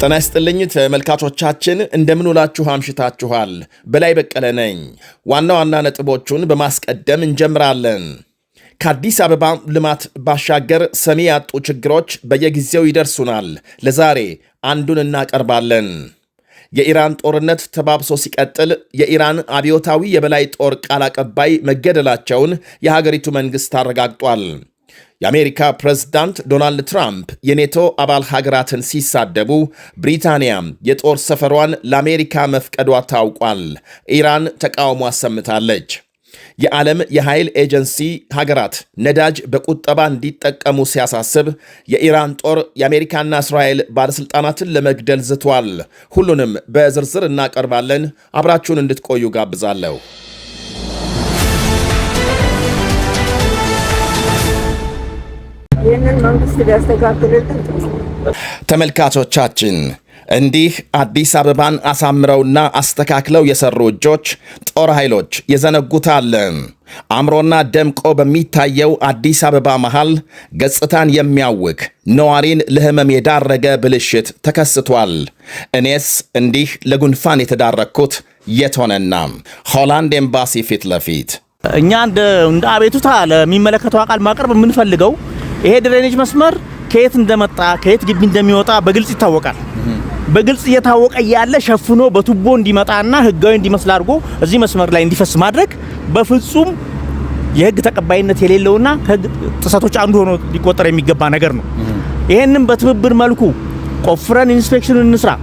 ጤና ይስጥልኝ ተመልካቾቻችን እንደምን ውላችሁ አምሽታችኋል። በላይ በቀለ ነኝ። ዋና ዋና ነጥቦቹን በማስቀደም እንጀምራለን። ከአዲስ አበባ ልማት ባሻገር ሰሚ ያጡ ችግሮች በየጊዜው ይደርሱናል። ለዛሬ አንዱን እናቀርባለን። የኢራን ጦርነት ተባብሶ ሲቀጥል የኢራን አብዮታዊ የበላይ ጦር ቃል አቀባይ መገደላቸውን የሀገሪቱ መንግሥት አረጋግጧል። የአሜሪካ ፕሬዝዳንት ዶናልድ ትራምፕ የኔቶ አባል ሀገራትን ሲሳደቡ ብሪታንያም የጦር ሰፈሯን ለአሜሪካ መፍቀዷ ታውቋል። ኢራን ተቃውሞ አሰምታለች። የዓለም የኃይል ኤጀንሲ ሀገራት ነዳጅ በቁጠባ እንዲጠቀሙ ሲያሳስብ የኢራን ጦር የአሜሪካና እስራኤል ባለሥልጣናትን ለመግደል ዝቷል። ሁሉንም በዝርዝር እናቀርባለን። አብራችሁን እንድትቆዩ ጋብዛለሁ። ይህንን መንግስት ሊያስተካክልልን። ተመልካቾቻችን እንዲህ አዲስ አበባን አሳምረውና አስተካክለው የሰሩ እጆች ጦር ኃይሎች የዘነጉታል። አምሮና ደምቆ በሚታየው አዲስ አበባ መሃል ገጽታን የሚያውክ ነዋሪን ለሕመም የዳረገ ብልሽት ተከስቷል። እኔስ እንዲህ ለጉንፋን የተዳረግኩት የት ሆነና? ሆላንድ ኤምባሲ ፊት ለፊት እኛ እንደ አቤቱታ ለሚመለከተው አካል ማቅረብ የምንፈልገው ይሄ ድሬኔጅ መስመር ከየት እንደመጣ ከየት ግቢ እንደሚወጣ በግልጽ ይታወቃል። በግልጽ እየታወቀ ያለ ሸፍኖ በቱቦ እንዲመጣና ህጋዊ እንዲመስል አድርጎ እዚህ መስመር ላይ እንዲፈስ ማድረግ በፍጹም የህግ ተቀባይነት የሌለውና ከህግ ጥሰቶች አንዱ ሆኖ ሊቆጠር የሚገባ ነገር ነው። ይሄንን በትብብር መልኩ ቆፍረን ኢንስፔክሽን እንስራ።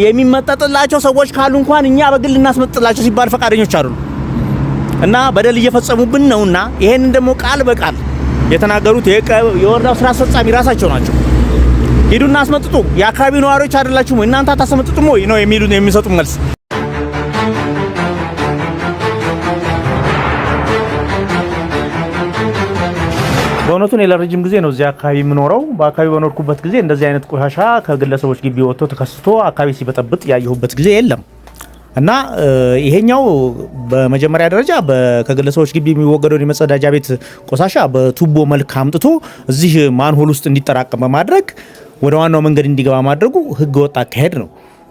የሚመጠጥላቸው ሰዎች ካሉ እንኳን እኛ በግል እናስመጥላቸው ሲባል ፈቃደኞች አይደሉም እና በደል እየፈጸሙብን ነውና ይሄንን ደግሞ ቃል በቃል የተናገሩት የወረዳው ስራ አስፈጻሚ ራሳቸው ናቸው። ሂዱና አስመጥጡ፣ የአካባቢው ነዋሪዎች አይደላችሁም ወይ እናንተ አታስመጥጡም ወይ ነው የሚሰጡ መልስ። በእውነቱ እኔ ለረጅም ጊዜ ነው እዚህ አካባቢ የምኖረው። በአካባቢ በኖርኩበት ጊዜ እንደዚህ አይነት ቆሻሻ ከግለሰቦች ግቢ ወጥቶ ተከስቶ አካባቢ ሲበጠብጥ ያየሁበት ጊዜ የለም እና ይሄኛው በመጀመሪያ ደረጃ ከግለሰቦች ግቢ የሚወገደው የመጸዳጃ ቤት ቆሻሻ በቱቦ መልክ አምጥቶ እዚህ ማንሆል ውስጥ እንዲጠራቀም በማድረግ ወደ ዋናው መንገድ እንዲገባ ማድረጉ ህገ ወጥ አካሄድ ነው።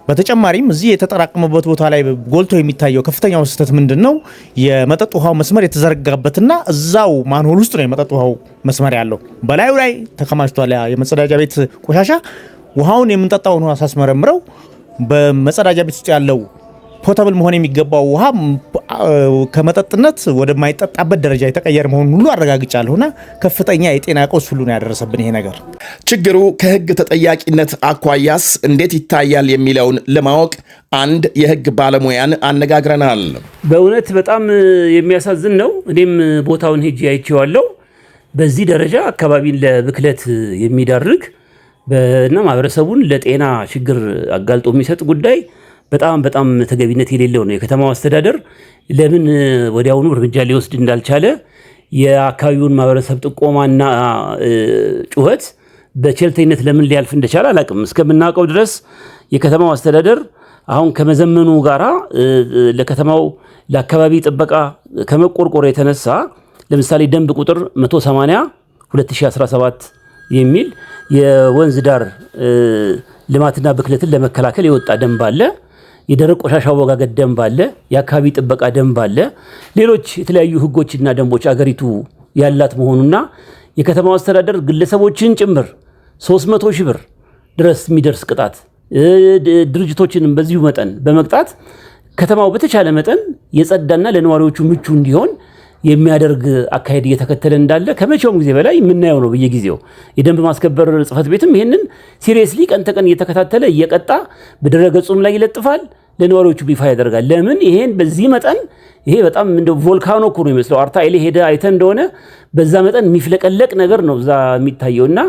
በተጨማሪም እዚህ የተጠራቀመበት ቦታ ላይ ጎልቶ የሚታየው ከፍተኛው ስህተት ምንድነው? የመጠጥ ውሃው መስመር የተዘረጋበትና እዛው ማንሆል ውስጥ ነው የመጠጥ ውሃው መስመር ያለው። በላዩ ላይ ተከማችቷል የመጸዳጃ ቤት ቆሻሻ። ውሃውን የምንጠጣውን ውሃ ሳስመረምረው በመጸዳጃ ቤት ውስጥ ያለው ፖታብል መሆን የሚገባው ውሃ ከመጠጥነት ወደማይጠጣበት ደረጃ የተቀየረ መሆኑን ሁሉ አረጋግጫለሁና ከፍተኛ የጤና ቀውስ ሁሉ ነው ያደረሰብን ይሄ ነገር። ችግሩ ከህግ ተጠያቂነት አኳያስ እንዴት ይታያል የሚለውን ለማወቅ አንድ የህግ ባለሙያን አነጋግረናል። በእውነት በጣም የሚያሳዝን ነው። እኔም ቦታውን ሄጄ አይቼዋለሁ። በዚህ ደረጃ አካባቢን ለብክለት የሚዳርግ እና ማህበረሰቡን ለጤና ችግር አጋልጦ የሚሰጥ ጉዳይ በጣም ተገቢነት የሌለው ነው። የከተማው አስተዳደር ለምን ወዲያውኑ እርምጃ ሊወስድ እንዳልቻለ የአካባቢውን ማህበረሰብ ጥቆማና ጩኸት በቸልተኝነት ለምን ሊያልፍ እንደቻለ አላቅም። እስከምናውቀው ድረስ የከተማው አስተዳደር አሁን ከመዘመኑ ጋራ ለከተማው ለአካባቢ ጥበቃ ከመቆርቆር የተነሳ ለምሳሌ ደንብ ቁጥር 180 2017 የሚል የወንዝ ዳር ልማትና ብክለትን ለመከላከል የወጣ ደንብ አለ። የደረቅ ቆሻሻ አወጋገድ ደንብ አለ። የአካባቢ ጥበቃ ደንብ አለ። ሌሎች የተለያዩ ህጎችና ደንቦች አገሪቱ ያላት መሆኑና የከተማው አስተዳደር ግለሰቦችን ጭምር 300 ሺህ ብር ድረስ የሚደርስ ቅጣት ድርጅቶችንም በዚሁ መጠን በመቅጣት ከተማው በተቻለ መጠን የጸዳና ለነዋሪዎቹ ምቹ እንዲሆን የሚያደርግ አካሄድ እየተከተለ እንዳለ ከመቼውም ጊዜ በላይ የምናየው ነው። በየጊዜው የደንብ ማስከበር ጽሕፈት ቤትም ይሄንን ሲሪየስሊ ቀን ተቀን እየተከታተለ እየቀጣ በድረገጹም ላይ ይለጥፋል፣ ለነዋሪዎቹ ይፋ ያደርጋል። ለምን ይሄን በዚህ መጠን ይሄ በጣም እንደ ቮልካኖ እኮ ነው የሚመስለው። አርታኤል ሄደ አይተ እንደሆነ በዛ መጠን የሚፍለቀለቅ ነገር ነው እዛ የሚታየውና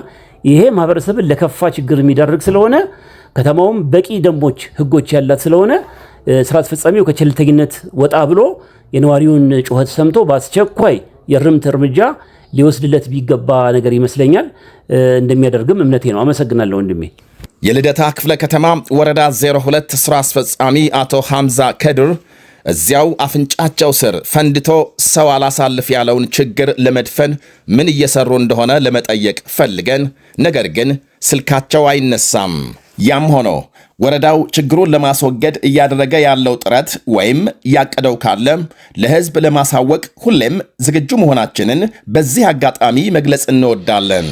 ይሄ ማህበረሰብን ለከፋ ችግር የሚዳርግ ስለሆነ ከተማውም በቂ ደንቦች ህጎች ያላት ስለሆነ ስራ አስፈጻሚው ከቸልተኝነት ወጣ ብሎ የነዋሪውን ጩኸት ሰምቶ በአስቸኳይ የርምት እርምጃ ሊወስድለት ቢገባ ነገር ይመስለኛል። እንደሚያደርግም እምነቴ ነው። አመሰግናለሁ ወንድሜ። የልደታ ክፍለ ከተማ ወረዳ 02 ስራ አስፈጻሚ አቶ ሐምዛ ከድር እዚያው አፍንጫቸው ስር ፈንድቶ ሰው አላሳልፍ ያለውን ችግር ለመድፈን ምን እየሰሩ እንደሆነ ለመጠየቅ ፈልገን ነገር ግን ስልካቸው አይነሳም። ያም ሆኖ ወረዳው ችግሩን ለማስወገድ እያደረገ ያለው ጥረት ወይም ያቀደው ካለ ለሕዝብ ለማሳወቅ ሁሌም ዝግጁ መሆናችንን በዚህ አጋጣሚ መግለጽ እንወዳለን።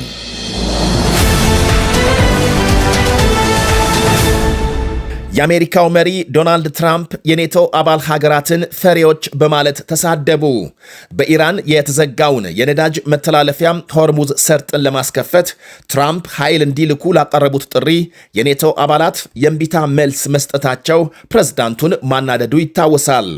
የአሜሪካው መሪ ዶናልድ ትራምፕ የኔቶ አባል ሀገራትን ፈሪዎች በማለት ተሳደቡ። በኢራን የተዘጋውን የነዳጅ መተላለፊያ ሆርሙዝ ሰርጥን ለማስከፈት ትራምፕ ኃይል እንዲልኩ ላቀረቡት ጥሪ የኔቶ አባላት የእምቢታ መልስ መስጠታቸው ፕሬዝዳንቱን ማናደዱ ይታወሳል።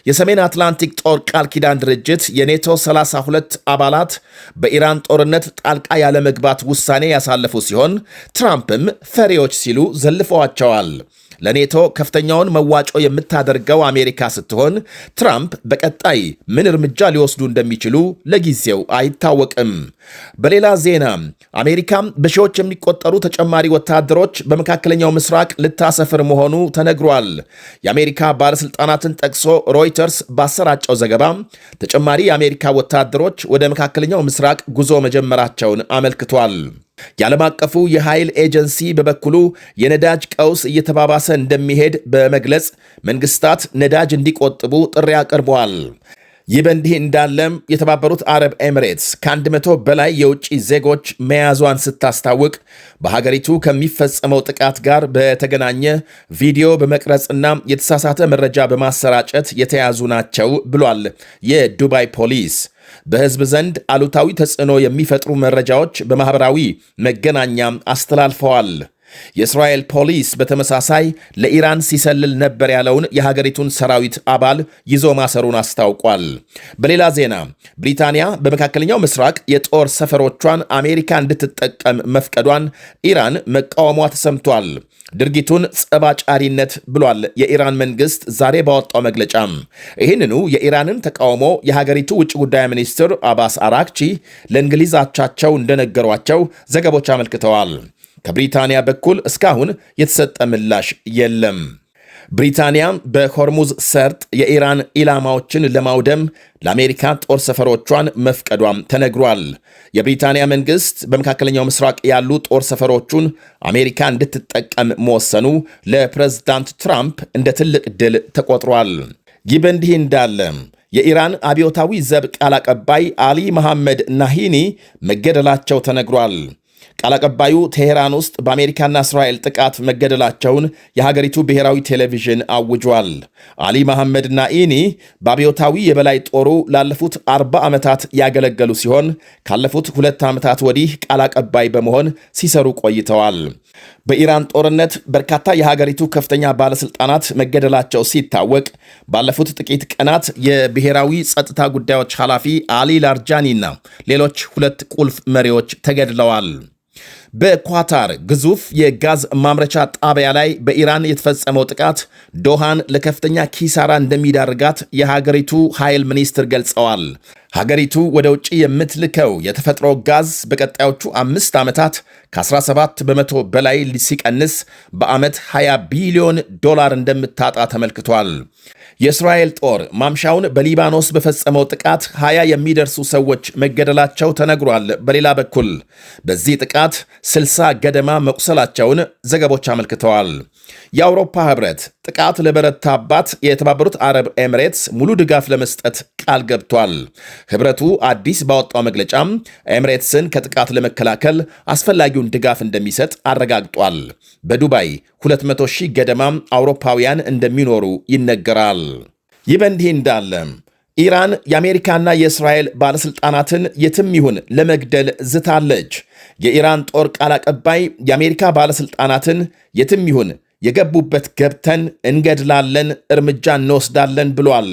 የሰሜን አትላንቲክ ጦር ቃል ኪዳን ድርጅት የኔቶ 32 አባላት በኢራን ጦርነት ጣልቃ ያለመግባት ውሳኔ ያሳለፉ ሲሆን ትራምፕም ፈሪዎች ሲሉ ዘልፈዋቸዋል። ለኔቶ ከፍተኛውን መዋጮ የምታደርገው አሜሪካ ስትሆን ትራምፕ በቀጣይ ምን እርምጃ ሊወስዱ እንደሚችሉ ለጊዜው አይታወቅም። በሌላ ዜና አሜሪካም በሺዎች የሚቆጠሩ ተጨማሪ ወታደሮች በመካከለኛው ምስራቅ ልታሰፍር መሆኑ ተነግሯል። የአሜሪካ ባለሥልጣናትን ጠቅሶ ሮይተርስ ባሰራጨው ዘገባ ተጨማሪ የአሜሪካ ወታደሮች ወደ መካከለኛው ምስራቅ ጉዞ መጀመራቸውን አመልክቷል። የዓለም አቀፉ የኃይል ኤጀንሲ በበኩሉ የነዳጅ ቀውስ እየተባባሰ እንደሚሄድ በመግለጽ መንግስታት ነዳጅ እንዲቆጥቡ ጥሪ አቅርበዋል። ይህ በእንዲህ እንዳለም የተባበሩት አረብ ኤሚሬትስ ከ100 በላይ የውጭ ዜጎች መያዟን ስታስታውቅ በሀገሪቱ ከሚፈጸመው ጥቃት ጋር በተገናኘ ቪዲዮ በመቅረጽና የተሳሳተ መረጃ በማሰራጨት የተያዙ ናቸው ብሏል የዱባይ ፖሊስ። በሕዝብ ዘንድ አሉታዊ ተጽዕኖ የሚፈጥሩ መረጃዎች በማኅበራዊ መገናኛ አስተላልፈዋል። የእስራኤል ፖሊስ በተመሳሳይ ለኢራን ሲሰልል ነበር ያለውን የሀገሪቱን ሰራዊት አባል ይዞ ማሰሩን አስታውቋል። በሌላ ዜና ብሪታንያ በመካከለኛው ምስራቅ የጦር ሰፈሮቿን አሜሪካ እንድትጠቀም መፍቀዷን ኢራን መቃወሟ ተሰምቷል። ድርጊቱን ጸባጫሪነት ብሏል የኢራን መንግስት ዛሬ ባወጣው መግለጫም። ይህንኑ የኢራንን ተቃውሞ የሀገሪቱ ውጭ ጉዳይ ሚኒስትር አባስ አራክቺ ለእንግሊዝ አቻቸው እንደነገሯቸው ዘገቦች አመልክተዋል። ከብሪታንያ በኩል እስካሁን የተሰጠ ምላሽ የለም። ብሪታንያ በሆርሙዝ ሰርጥ የኢራን ኢላማዎችን ለማውደም ለአሜሪካ ጦር ሰፈሮቿን መፍቀዷም ተነግሯል። የብሪታንያ መንግሥት በመካከለኛው ምስራቅ ያሉ ጦር ሰፈሮቹን አሜሪካ እንድትጠቀም መወሰኑ ለፕሬዝዳንት ትራምፕ እንደ ትልቅ ድል ተቆጥሯል። ይህ በእንዲህ እንዳለ የኢራን አብዮታዊ ዘብ ቃል አቀባይ አሊ መሐመድ ናሂኒ መገደላቸው ተነግሯል። ቃል አቀባዩ ቴሄራን ውስጥ በአሜሪካና እስራኤል ጥቃት መገደላቸውን የሀገሪቱ ብሔራዊ ቴሌቪዥን አውጇል። አሊ መሐመድ ናኢኒ በአብዮታዊ የበላይ ጦሩ ላለፉት 40 ዓመታት ያገለገሉ ሲሆን ካለፉት 2 ዓመታት ወዲህ ቃል አቀባይ በመሆን ሲሰሩ ቆይተዋል። በኢራን ጦርነት በርካታ የሀገሪቱ ከፍተኛ ባለሥልጣናት መገደላቸው ሲታወቅ ባለፉት ጥቂት ቀናት የብሔራዊ ጸጥታ ጉዳዮች ኃላፊ አሊ ላርጃኒና ሌሎች 2 ቁልፍ መሪዎች ተገድለዋል። በኳታር ግዙፍ የጋዝ ማምረቻ ጣቢያ ላይ በኢራን የተፈጸመው ጥቃት ዶሃን ለከፍተኛ ኪሳራ እንደሚዳርጋት የሀገሪቱ ኃይል ሚኒስትር ገልጸዋል። ሀገሪቱ ወደ ውጭ የምትልከው የተፈጥሮ ጋዝ በቀጣዮቹ 5 ዓመታት ከ17 በመቶ በላይ ሲቀንስ በዓመት $20 ቢሊዮን እንደምታጣ ተመልክቷል። የእስራኤል ጦር ማምሻውን በሊባኖስ በፈጸመው ጥቃት 20 የሚደርሱ ሰዎች መገደላቸው ተነግሯል። በሌላ በኩል በዚህ ጥቃት 60 ገደማ መቁሰላቸውን ዘገቦች አመልክተዋል። የአውሮፓ ህብረት ጥቃት ለበረታባት የተባበሩት አረብ ኤሚሬትስ ሙሉ ድጋፍ ለመስጠት ቃል ገብቷል። ህብረቱ አዲስ ባወጣው መግለጫም ኤሚሬትስን ከጥቃት ለመከላከል አስፈላጊውን ድጋፍ እንደሚሰጥ አረጋግጧል። በዱባይ 200,000 ገደማ አውሮፓውያን እንደሚኖሩ ይነገራል። ይህ በእንዲህ እንዳለ ኢራን የአሜሪካና የእስራኤል ባለሥልጣናትን የትም ይሁን ለመግደል ዝታለች። የኢራን ጦር ቃል አቀባይ የአሜሪካ ባለሥልጣናትን የትም ይሁን የገቡበት ገብተን እንገድላለን፣ እርምጃ እንወስዳለን ብሏል።